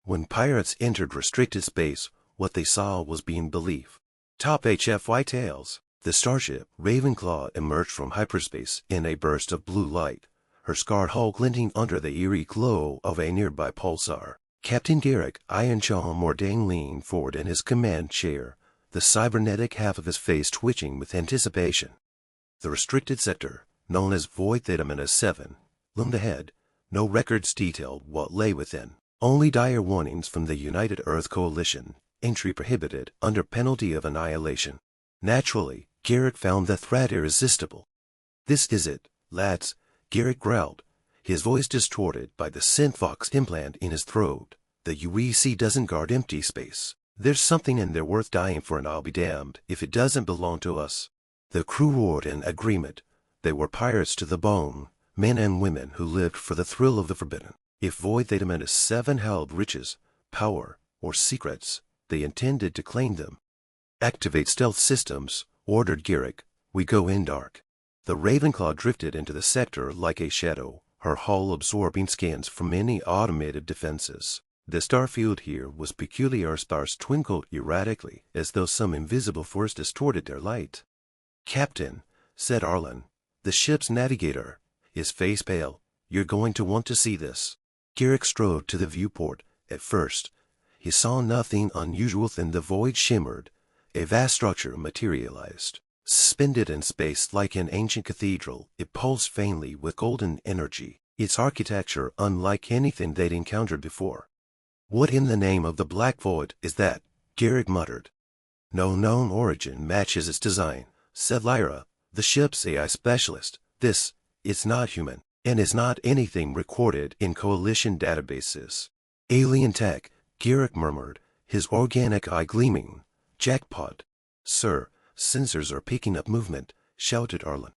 When pirates entered restricted space, what they saw was beyond belief. Top HFY tales. The starship Ravenclaw emerged from hyperspace in a burst of blue light, her scarred hull glinting under the eerie glow of a nearby pulsar. Captain Garrick Ironjaw Mordain leaned forward in his command chair, the cybernetic half of his face twitching with anticipation. The restricted sector, known as Void Theta -7, loomed ahead. No records detailed what lay within. Only dire warnings from the United Earth Coalition, entry prohibited under penalty of annihilation. Naturally, Garrick found the threat irresistible. "This is it, lads," Garrick growled, his voice distorted by the synthvox implant in his throat. "The UEC doesn't guard empty space. There's something in there worth dying for, and I'll be damned if it doesn't belong to us." The crew roared in agreement. They were pirates to the bone, men and women who lived for the thrill of the forbidden. If Void Theta -7 held riches, power, or secrets, they intended to claim them. "Activate stealth systems," ordered Garrick. "We go in dark." The Ravenclaw drifted into the sector like a shadow, her hull absorbing scans from any automated defenses. The starfield here was peculiar. Stars twinkled erratically, as though some invisible force distorted their light. "Captain," said Arlen, the ship's navigator, his face pale, "you're going to want to see this." Garrick strode to the viewport. At first, he saw nothing unusual. Then the void shimmered. A vast structure materialized. Suspended in space like an ancient cathedral, it pulsed faintly with golden energy, its architecture unlike anything they'd encountered before. "What in the name of the Black Void is that?" Garrick muttered. "No known origin matches its design," said Lyra, the ship's AI specialist. It's not human, and it's not anything recorded in Coalition databases." "Alien tech," Garrick murmured, his organic eye gleaming. "Jackpot." "Sir, sensors are picking up movement," shouted Arlen.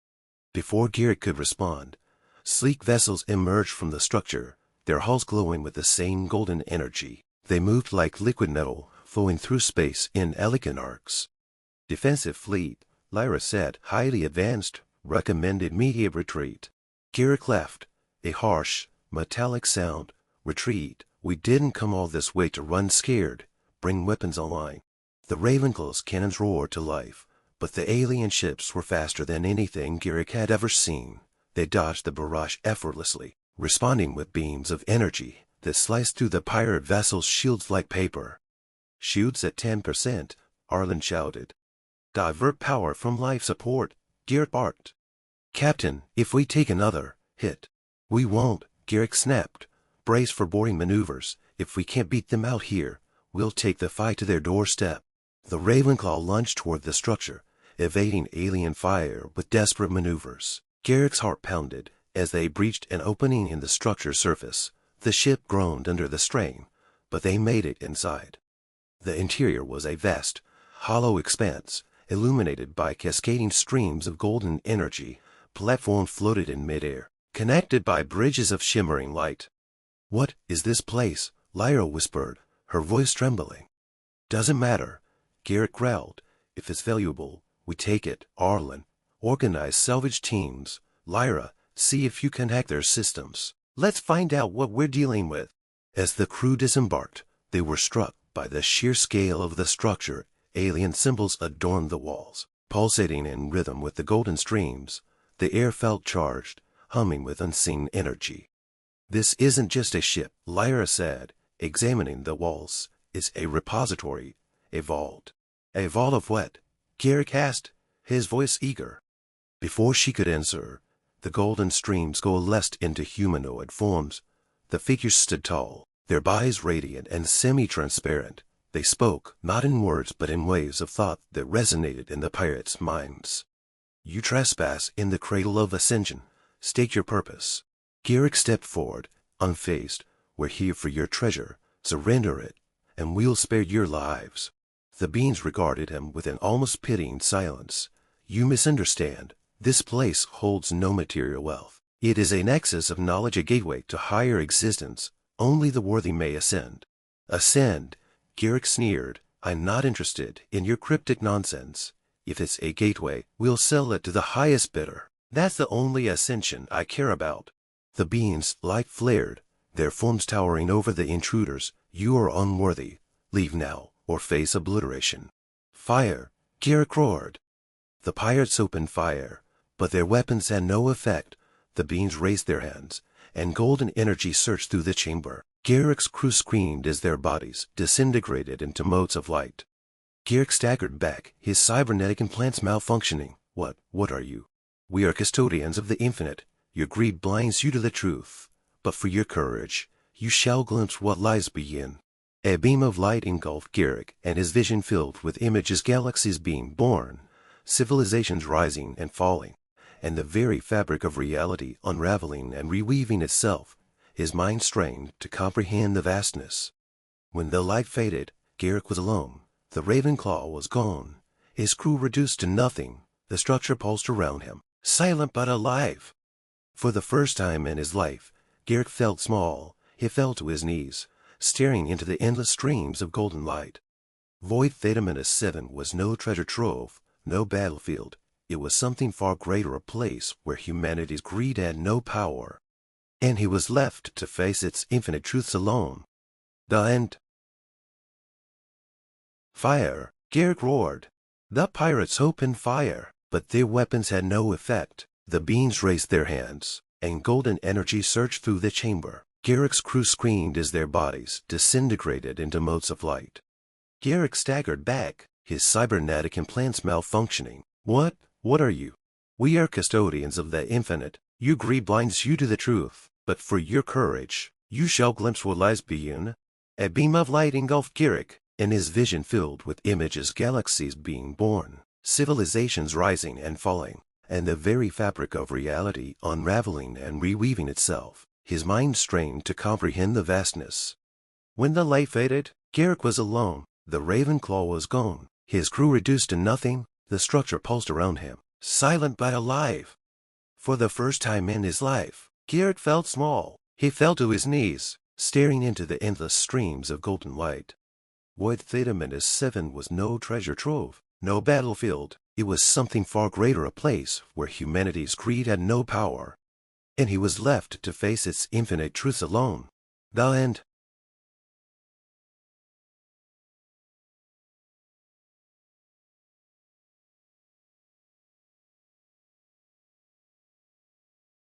Before Garrick could respond, sleek vessels emerged from the structure, their hulls glowing with the same golden energy. They moved like liquid metal, flowing through space in elegant arcs. "Defensive fleet," Lyra said. "Highly advanced. Recommended immediate retreat." Garrick laughed, a harsh, metallic sound. "Retreat? We didn't come all this way to run scared. Bring weapons online." The Ravenclaw's cannons roared to life, but the alien ships were faster than anything Garrick had ever seen. They dodged the barrage effortlessly, responding with beams of energy that sliced through the pirate vessel's shields like paper. "Shields at 10%, Arlen shouted. "Divert power from life support," Garrick barked. "Captain, if we take another hit." "We won't," Garrick snapped. "Brace for boarding maneuvers. If we can't beat them out here, we'll take the fight to their doorstep." The Ravenclaw lunged toward the structure, evading alien fire with desperate maneuvers. Garrick's heart pounded as they breached an opening in the structure's surface. The ship groaned under the strain, but they made it inside. The interior was a vast, hollow expanse, illuminated by cascading streams of golden energy. Platforms floated in midair, connected by bridges of shimmering light. "What is this place?" Lyra whispered, her voice trembling. "Doesn't matter," Garrick growled. "If it's valuable, we take it." Arlen, "Organize salvage teams. Lyra, see if you can hack their systems. Let's find out what we're dealing with." As the crew disembarked, they were struck by the sheer scale of the structure. Alien symbols adorned the walls, pulsating in rhythm with the golden streams. The air felt charged, humming with unseen energy. "This isn't just a ship," Lyra said, examining the walls. "It's a repository, a vault." "A vault of what?" Garrick asked, his voice eager. Before she could answer, the golden streams coalesced into humanoid forms. The figures stood tall, their bodies radiant and semi-transparent. They spoke, not in words but in waves of thought that resonated in the pirates' minds. "You trespass in the cradle of ascension. State your purpose." Garrick stepped forward, unfazed. "We're here for your treasure. Surrender it, and we'll spare your lives." The beings regarded him with an almost pitying silence. "You misunderstand. This place holds no material wealth. It is a nexus of knowledge, a gateway to higher existence. Only the worthy may ascend." "Ascend?" Garrick sneered. "I'm not interested in your cryptic nonsense. If it's a gateway, we'll sell it to the highest bidder. That's the only ascension I care about." The being's light flared, their forms towering over the intruders. You are unworthy. Leave now, or face obliteration. Fire! Garrick roared. The pirates opened fire, but their weapons had no effect. The beings raised their hands, and golden energy surged through the chamber. Garrick's crew screamed as their bodies disintegrated into motes of light. Garrick staggered back, his cybernetic implants malfunctioning. What are you? We are custodians of the infinite. Your greed blinds you to the truth. But for your courage, you shall glimpse what lies beyond. A beam of light engulfed Garrick, and his vision filled with images, galaxies being born, civilizations rising and falling, and the very fabric of reality unraveling and reweaving itself. His mind strained to comprehend the vastness. When the light faded, Garrick was alone. The Ravenclaw was gone, his crew reduced to nothing. The structure pulsed around him, silent but alive. For the first time in his life, Garrick felt small. He fell to his knees, staring into the endless streams of golden light. Void Theta Minus 7 was no treasure trove, no battlefield. It was something far greater, a place where humanity's greed had no power, and he was left to face its infinite truths alone. The end. Fire! Garrick roared. The pirates opened fire, but their weapons had no effect. The beings raised their hands, and golden energy surged through the chamber. Garrick's crew screamed as their bodies disintegrated into motes of light. Garrick staggered back, his cybernetic implants malfunctioning. What are you? We are custodians of the infinite. Your greed blinds you to the truth, but for your courage, you shall glimpse what lies beyond. A beam of light engulfed Garrick, and his vision filled with images, galaxies being born, civilizations rising and falling, and the very fabric of reality unraveling and reweaving itself. His mind strained to comprehend the vastness. When the light faded, Garrick was alone. The Ravenclaw was gone, his crew reduced to nothing. The structure pulsed around him, silent but alive. For the first time in his life, Garrick felt small. He fell to his knees, staring into the endless streams of golden light. Void Theta Minus 7 was no treasure trove, no battlefield. It was something far greater, a place where humanity's greed had no power, and he was left to face its infinite truths alone. The end.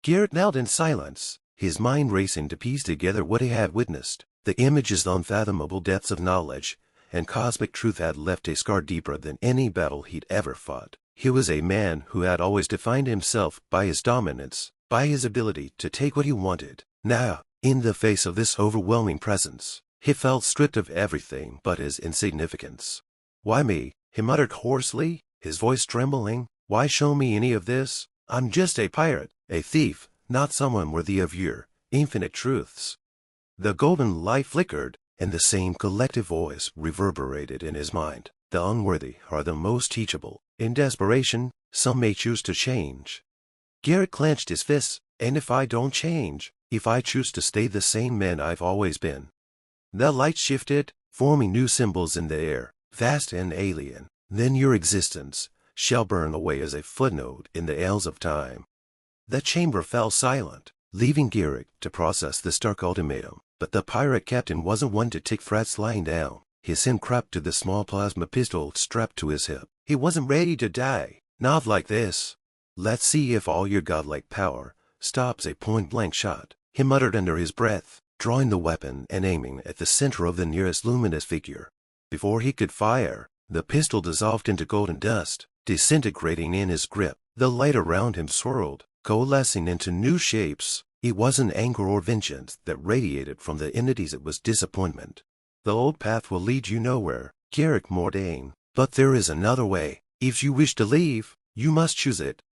Garrick knelt in silence, his mind racing to piece together what he had witnessed. The images, the unfathomable depths of knowledge and cosmic truth had left a scar deeper than any battle he'd ever fought. He was a man who had always defined himself by his dominance, by his ability to take what he wanted. Now, in the face of this overwhelming presence, he felt stripped of everything but his insignificance. "Why me?" he muttered hoarsely, his voice trembling. "Why show me any of this? I'm just a pirate, a thief, not someone worthy of your infinite truths." The golden light flickered, and the same collective voice reverberated in his mind. The unworthy are the most teachable. In desperation, some may choose to change. Garrick clenched his fists. And if I don't change, if I choose to stay the same man I've always been? The light shifted, forming new symbols in the air, vast and alien. Then your existence shall burn away as a footnote in the annals of time. The chamber fell silent, leaving Garrick to process the stark ultimatum. But the pirate captain wasn't one to take threats lying down. His hand crept to the small plasma pistol strapped to his hip. He wasn't ready to die. Not like this. "Let's see if all your godlike power stops a point-blank shot," he muttered under his breath, drawing the weapon and aiming at the center of the nearest luminous figure. Before he could fire, the pistol dissolved into golden dust, disintegrating in his grip. The light around him swirled, coalescing into new shapes. It wasn't anger or vengeance that radiated from the entities, it was disappointment. "The old path will lead you nowhere, Garrick Mordain, but there is another way. If you wish to leave, you must choose it."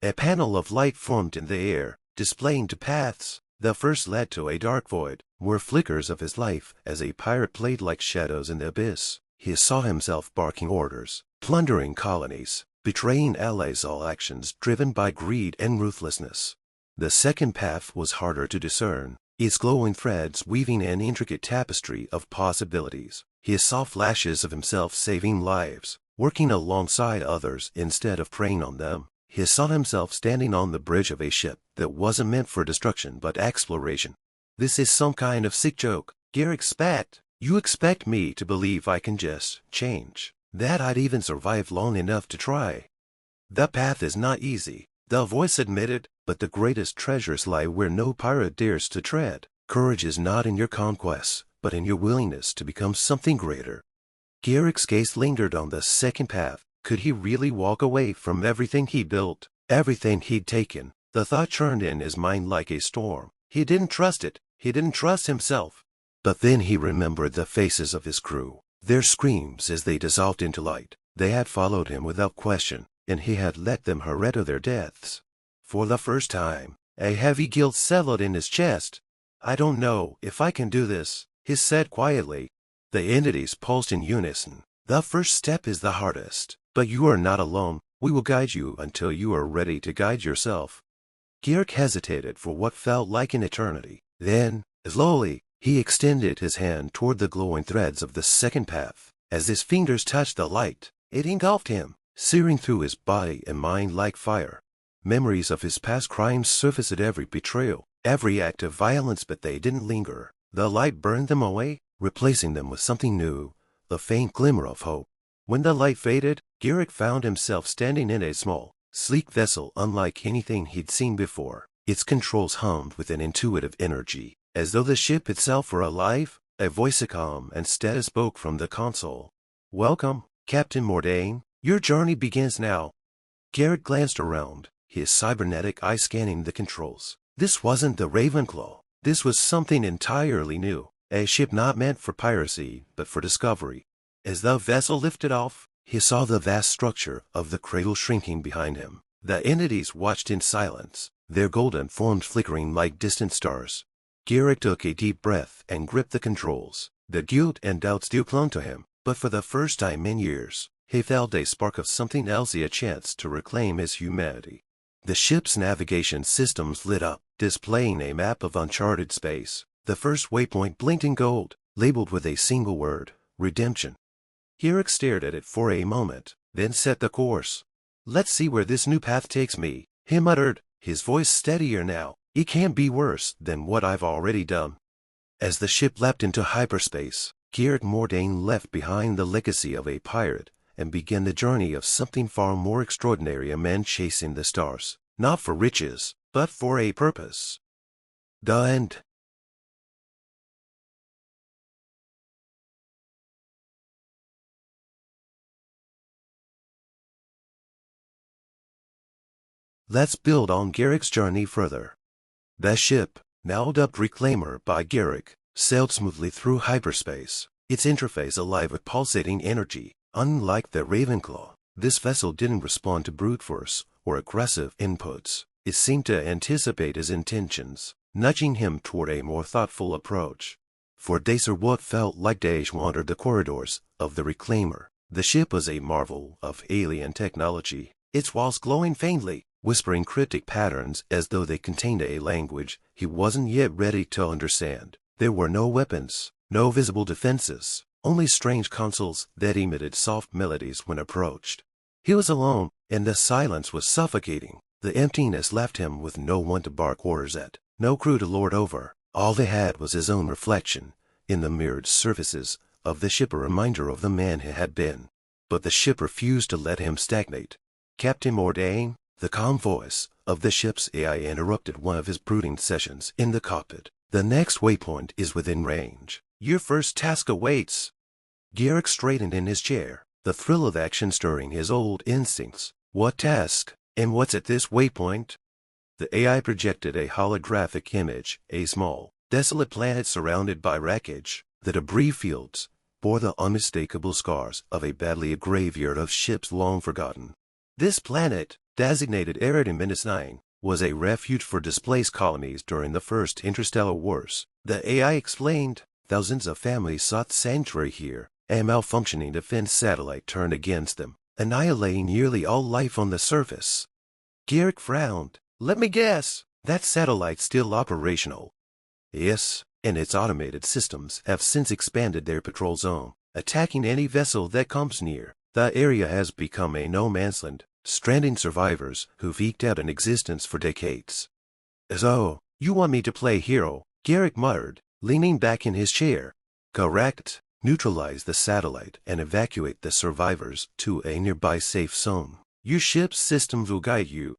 A panel of light formed in the air, displaying two paths. The first led to a dark void, where flickers of his life as a pirate played like shadows in the abyss. He saw himself barking orders, plundering colonies, betraying allies, all actions driven by greed and ruthlessness. The second path was harder to discern, its glowing threads weaving an intricate tapestry of possibilities. He saw flashes of himself saving lives, working alongside others instead of preying on them. He saw himself standing on the bridge of a ship that wasn't meant for destruction but exploration. This is some kind of sick joke. Garrick spat. You expect me to believe I can just change? That I'd even survive long enough to try? The path is not easy, the voice admitted, but the greatest treasures lie where no pirate dares to tread. Courage is not in your conquests, but in your willingness to become something greater. Garrick's gaze lingered on the second path. Could he really walk away from everything he built, everything he'd taken? The thought churned in his mind like a storm. He didn't trust it. He didn't trust himself. But then he remembered the faces of his crew, their screams as they dissolved into light. They had followed him without question, and he had let them hurry to their deaths. For the first time, a heavy guilt settled in his chest. I don't know if I can do this, he said quietly. The entities pulsed in unison. The first step is the hardest, but you are not alone. We will guide you until you are ready to guide yourself. Garrick hesitated for what felt like an eternity. Then, slowly, he extended his hand toward the glowing threads of the second path. As his fingers touched the light, it engulfed him, searing through his body and mind like fire. Memories of his past crimes surfaced at every betrayal, every act of violence, but they didn't linger. The light burned them away, replacing them with something new, a faint glimmer of hope. When the light faded, Garrick found himself standing in a small, sleek vessel unlike anything he'd seen before. Its controls hummed with an intuitive energy, as though the ship itself were alive. A voice calm and steady spoke from the console. Welcome, Captain Mordain. Your journey begins now. Garrick glanced around, his cybernetic eye scanning the controls. This wasn't the Ravenclaw. This was something entirely new. A ship not meant for piracy, but for discovery. As the vessel lifted off, he saw the vast structure of the cradle shrinking behind him. The entities watched in silence, their golden forms flickering like distant stars. Garrick took a deep breath and gripped the controls. The guilt and doubt still clung to him, but for the first time in years, he felt a spark of something else, a chance to reclaim his humanity. The ship's navigation systems lit up, displaying a map of uncharted space. The first waypoint blinked in gold, labeled with a single word, redemption. Garrick stared at it for a moment, then set the course. Let's see where this new path takes me, he muttered, his voice steadier now. It can't be worse than what I've already done. As the ship leapt into hyperspace, Garrick Mordain left behind the legacy of a pirate and began the journey of something far more extraordinary, a man chasing the stars, not for riches, but for a purpose. The end. Let's build on Garrick's journey further. The ship, now dubbed Reclaimer by Garrick, sailed smoothly through hyperspace, its interface alive with pulsating energy. Unlike the Ravenclaw, this vessel didn't respond to brute force or aggressive inputs. It seemed to anticipate his intentions, nudging him toward a more thoughtful approach. For days or what felt like days wandered the corridors of the Reclaimer. The ship was a marvel of alien technology, its walls glowing faintly, whispering cryptic patterns as though they contained a language he wasn't yet ready to understand. There were no weapons, no visible defenses, only strange consoles that emitted soft melodies when approached. He was alone, and the silence was suffocating. The emptiness left him with no one to bark orders at, no crew to lord over. All they had was his own reflection in the mirrored surfaces of the ship, a reminder of the man he had been. But the ship refused to let him stagnate. Captain Mordain, the calm voice of the ship's AI interrupted one of his brooding sessions in the cockpit. The next waypoint is within range. Your first task awaits. Garrick straightened in his chair, the thrill of action stirring his old instincts. What task? And what's at this waypoint? The AI projected a holographic image, a small, desolate planet surrounded by wreckage. The debris fields bore the unmistakable scars of a badly graveyard of ships long forgotten. This planet, designated Eridimindus-9, was a refuge for displaced colonies during the First Interstellar Wars. The AI explained, thousands of families sought sanctuary here. A malfunctioning defense satellite turned against them, annihilating nearly all life on the surface. Garrick frowned. Let me guess, that satellite's still operational. Yes, and its automated systems have since expanded their patrol zone, attacking any vessel that comes near. The area has become a no-man's land, stranding survivors who've eked out an existence for decades. So, you want me to play hero, Garrick muttered, leaning back in his chair. Correct. Neutralize the satellite and evacuate the survivors to a nearby safe zone. Your ship's systems will guide you.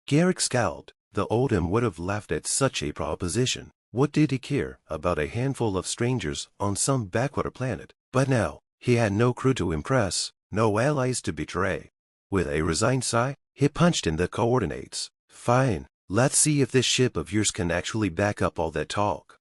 Garrick scowled. The Oldham would have laughed at such a proposition. What did he care about a handful of strangers on some backwater planet? But now, he had no crew to impress, no allies to betray. With a resigned sigh, he punched in the coordinates. Fine, let's see if this ship of yours can actually back up all that talk.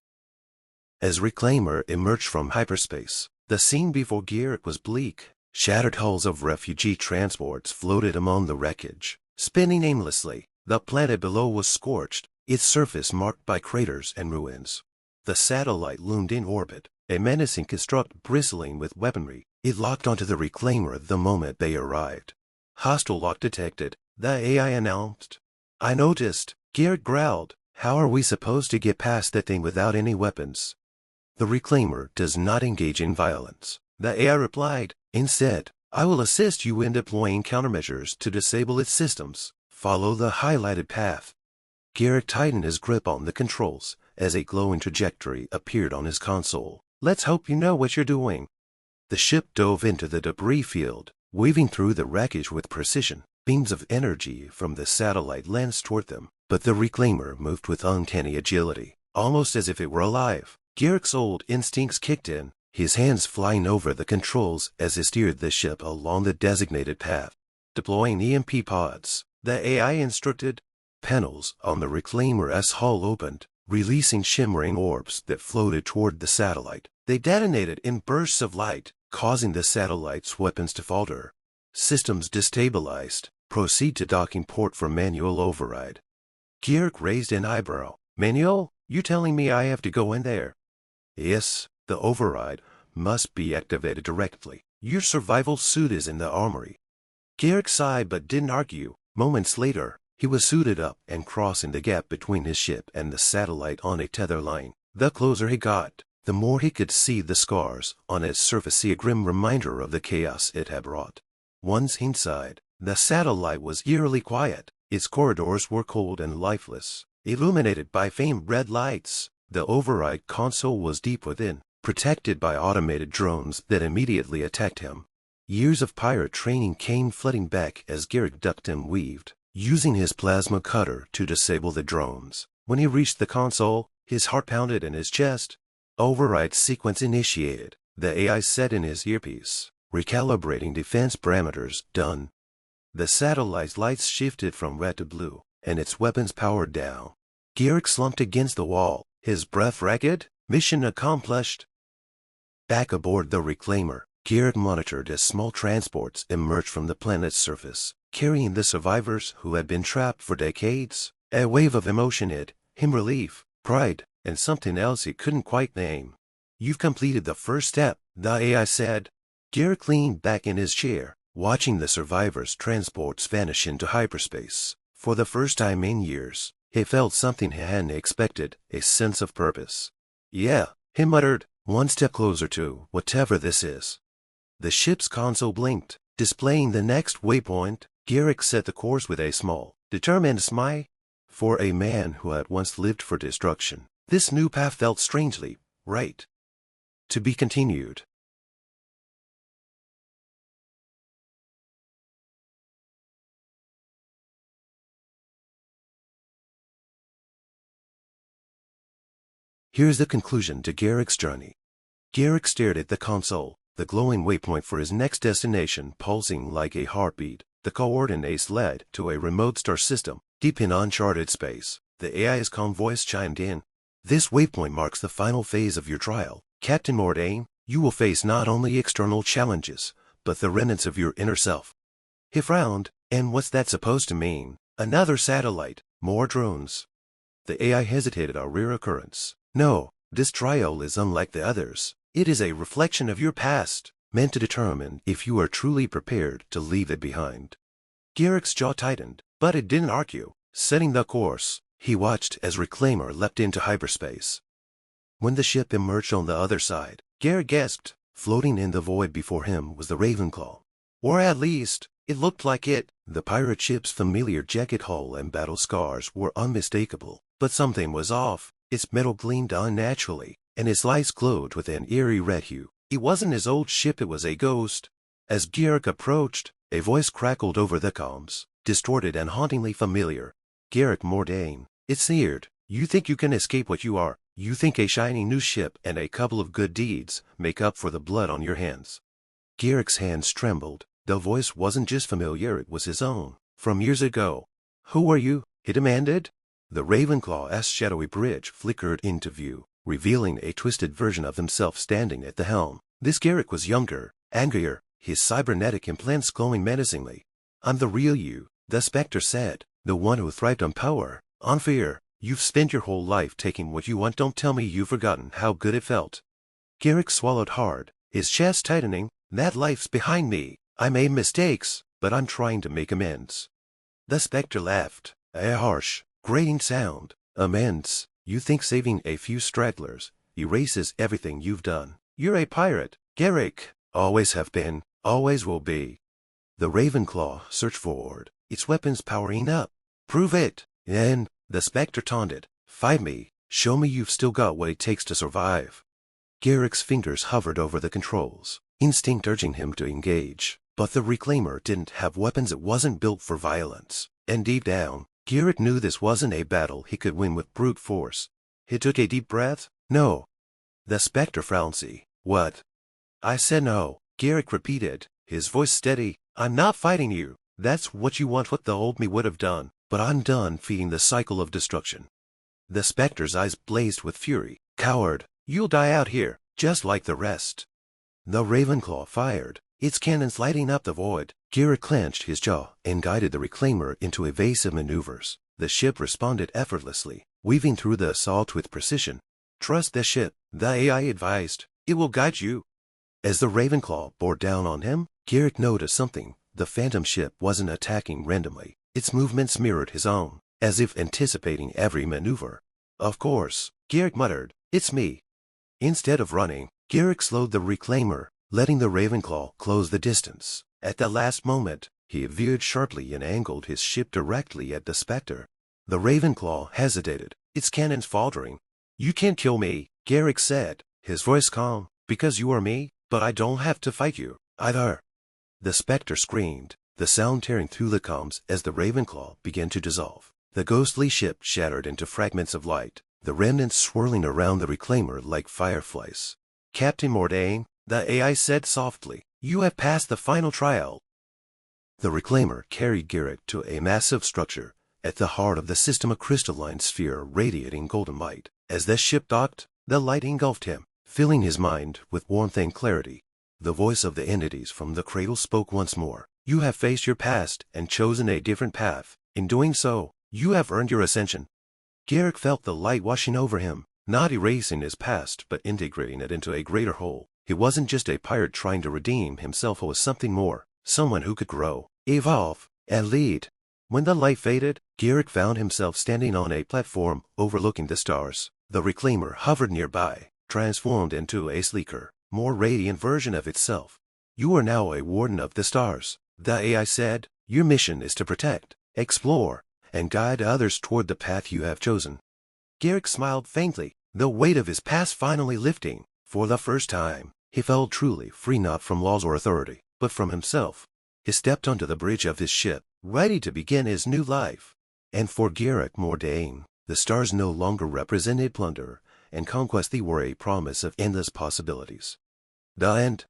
As Reclaimer emerged from hyperspace, the scene before Garrick was bleak. Shattered hulls of refugee transports floated among the wreckage, spinning aimlessly. The planet below was scorched, its surface marked by craters and ruins. The satellite loomed in orbit, a menacing construct bristling with weaponry. It locked onto the Reclaimer the moment they arrived. Hostile lock detected, the AI announced. I noticed, Garrick growled. How are we supposed to get past that thing without any weapons? The Reclaimer does not engage in violence, the AI replied. Instead, I will assist you in deploying countermeasures to disable its systems. Follow the highlighted path. Garrick tightened his grip on the controls as a glowing trajectory appeared on his console. Let's hope you know what you're doing. The ship dove into the debris field, weaving through the wreckage with precision. Beams of energy from the satellite lanced toward them, but the Reclaimer moved with uncanny agility, almost as if it were alive. Garrick's old instincts kicked in, his hands flying over the controls as he steered the ship along the designated path. Deploying EMP pods, the AI instructed. Panels on the Reclaimer's hull opened, releasing shimmering orbs that floated toward the satellite. They detonated in bursts of light, causing the satellite's weapons to falter. Systems destabilized. Proceed to docking port for manual override. Garrick raised an eyebrow. Manual? You telling me I have to go in there? Yes, the override must be activated directly. Your survival suit is in the armory. Garrick sighed but didn't argue. Moments later, he was suited up and crossing the gap between his ship and the satellite on a tether line. The closer he got, the more he could see the scars on its surface, a grim reminder of the chaos it had brought. Once inside, the satellite was eerily quiet. Its corridors were cold and lifeless, illuminated by faint red lights. The override console was deep within, protected by automated drones that immediately attacked him. Years of pirate training came flooding back as Garrick ducked and weaved, using his plasma cutter to disable the drones. When he reached the console, his heart pounded in his chest. Override sequence initiated. The AI said in his earpiece. Recalibrating defense parameters done. The satellite's lights shifted from red to blue, and its weapons powered down. Garrick slumped against the wall, his breath ragged. Mission accomplished. Back aboard the Reclaimer, Garrick monitored as small transports emerged from the planet's surface, carrying the survivors who had been trapped for decades. A wave of emotion hit him, relief, pride, and something else he couldn't quite name. You've completed the first step, the AI said. Garrick leaned back in his chair, watching the survivors' transports vanish into hyperspace. For the first time in years, he felt something he hadn't expected, a sense of purpose. Yeah, he muttered, one step closer to whatever this is. The ship's console blinked, displaying the next waypoint. Garrick set the course with a small, determined smile. For a man who had once lived for destruction, this new path felt strangely right. To be continued. Here's the conclusion to Garrick's journey. Garrick stared at the console, the glowing waypoint for his next destination pulsing like a heartbeat. The coordinates led to a remote star system, deep in uncharted space. The AI's calm voice chimed in. This waypoint marks the final phase of your trial, Captain Mordain. You will face not only external challenges, but the remnants of your inner self. He frowned. And what's that supposed to mean? Another satellite, more drones. The AI hesitated. A rare occurrence. No, this trial is unlike the others. It is a reflection of your past, meant to determine if you are truly prepared to leave it behind. Garrick's jaw tightened, but it didn't argue. Setting the course, he watched as Reclaimer leapt into hyperspace. When the ship emerged on the other side, Garrick gasped. Floating in the void before him was the Ravenclaw. Or at least, it looked like it. The pirate ship's familiar jacket hull and battle scars were unmistakable, but something was off. Its metal gleamed unnaturally, and its lights glowed with an eerie red hue. It wasn't his old ship, it was a ghost. As Garrick approached, a voice crackled over the comms, distorted and hauntingly familiar. Garrick Mordain, it sneered. You think you can escape what you are? You think a shiny new ship and a couple of good deeds make up for the blood on your hands? Garrick's hands trembled. The voice wasn't just familiar, it was his own, from years ago. Who are you? He demanded. The Ravenclaw's shadowy bridge flickered into view, revealing a twisted version of himself standing at the helm. This Garrick was younger, angrier, his cybernetic implants glowing menacingly. I'm the real you, the Spectre said, the one who thrived on power, on fear. You've spent your whole life taking what you want. Don't tell me you've forgotten how good it felt. Garrick swallowed hard, his chest tightening. That life's behind me. I made mistakes, but I'm trying to make amends. The Spectre laughed, a harsh, grating sound. Amends? You think saving a few stragglers erases everything you've done? You're a pirate, Garrick. Always have been, always will be. The Ravenclaw surged forward, its weapons powering up. Prove it. And the Spectre taunted. Fight me. Show me you've still got what it takes to survive. Garrick's fingers hovered over the controls, instinct urging him to engage. But the Reclaimer didn't have weapons. It wasn't built for violence. And deep down, Garrick knew this wasn't a battle he could win with brute force. He took a deep breath. No. The Spectre frowned. What? I said no, Garrick repeated, his voice steady. I'm not fighting you. That's what you want, what the old me would have done. But I'm done feeding the cycle of destruction. The Spectre's eyes blazed with fury. Coward, you'll die out here, just like the rest. The Ravenclaw fired, its cannons lighting up the void. Garrick clenched his jaw and guided the Reclaimer into evasive maneuvers. The ship responded effortlessly, weaving through the assault with precision. Trust the ship, the AI advised. It will guide you. As the Ravenclaw bore down on him, Garrick noticed something. The phantom ship wasn't attacking randomly. Its movements mirrored his own, as if anticipating every maneuver. Of course, Garrick muttered, it's me. Instead of running, Garrick slowed the Reclaimer, letting the Ravenclaw close the distance. At the last moment, he veered sharply and angled his ship directly at the Spectre. The Ravenclaw hesitated, its cannons faltering. You can't kill me, Garrick said, his voice calm, because you are me, but I don't have to fight you, either. The Spectre screamed, the sound tearing through the comms as the Ravenclaw began to dissolve. The ghostly ship shattered into fragments of light, the remnants swirling around the Reclaimer like fireflies. Captain Mordain, the AI said softly, you have passed the final trial. The Reclaimer carried Garrick to a massive structure, at the heart of the system, a crystalline sphere radiating golden light. As the ship docked, the light engulfed him, filling his mind with warmth and clarity. The voice of the entities from the cradle spoke once more. You have faced your past and chosen a different path. In doing so, you have earned your ascension. Garrick felt the light washing over him, not erasing his past but integrating it into a greater whole. He wasn't just a pirate trying to redeem himself, he was something more, someone who could grow, evolve, and lead. When the light faded, Garrick found himself standing on a platform overlooking the stars. The Reclaimer hovered nearby, transformed into a sleeker, more radiant version of itself. You are now a warden of the stars, the AI said. Your mission is to protect, explore, and guide others toward the path you have chosen. Garrick smiled faintly, the weight of his past finally lifting. For the first time, he felt truly free, not from laws or authority, but from himself. He stepped onto the bridge of his ship, ready to begin his new life. And for Garrick Mordain, the stars no longer represented plunder and conquest. They were a promise of endless possibilities. The end.